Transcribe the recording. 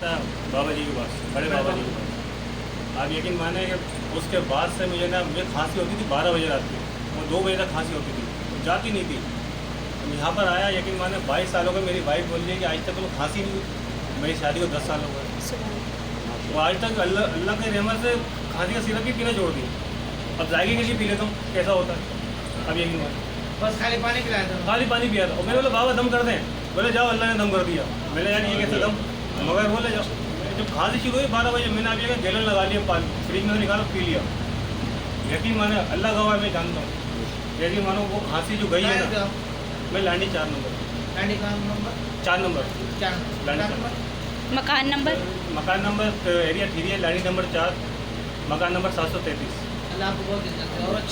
था बाबा जी के पास, बड़े बाबा जी के पास। आप यकीन माने कि उसके बाद से मुझे मुझे खांसी होती थी 12 बजे रात को, और 2 बजे तक खांसी होती थी, जाती नहीं थी। अब यहाँ पर आया, यकीन माने 22 साल हो गए, मेरी वाइफ बोल रही है कि आज तक तो खांसी नहीं हुई। मेरी शादी को 10 साल हो गए, तो आज तक अल्लाह के रहमत से खांसी का सिरप भी पीना छोड़ दी। अब जायके के लिए पी लेता हूँ, कैसा होता है। अब यकीन माने बस खाली पानी पिलाया था। खाली पानी पिया था, और मैंने बोला बाबा दम कर दें, बोले जाओ अल्लाह ने दम कर दिया। मैंने यार ये कैसे दम, मगर बोले जाओ। जब खांसी शुरू हुई 12 बजे, मैंने अभी गैलन लगा लिया, पानी फ्रिज में निकाला, पी लिया। यकीन माने अल्लाह गवाह मैं जानता हूँ, यकीन मानो वो खांसी जो गई है ना। मैं लांडी 4 नंबर, लांडी का नंबर 4 नंबर, क्या लांडी नंबर? मकान नंबर मकान नंबर एरिया 3 है, लांडी नंबर 4, मकान नंबर 733। अल्लाह आपको बहुत इज्जत दे और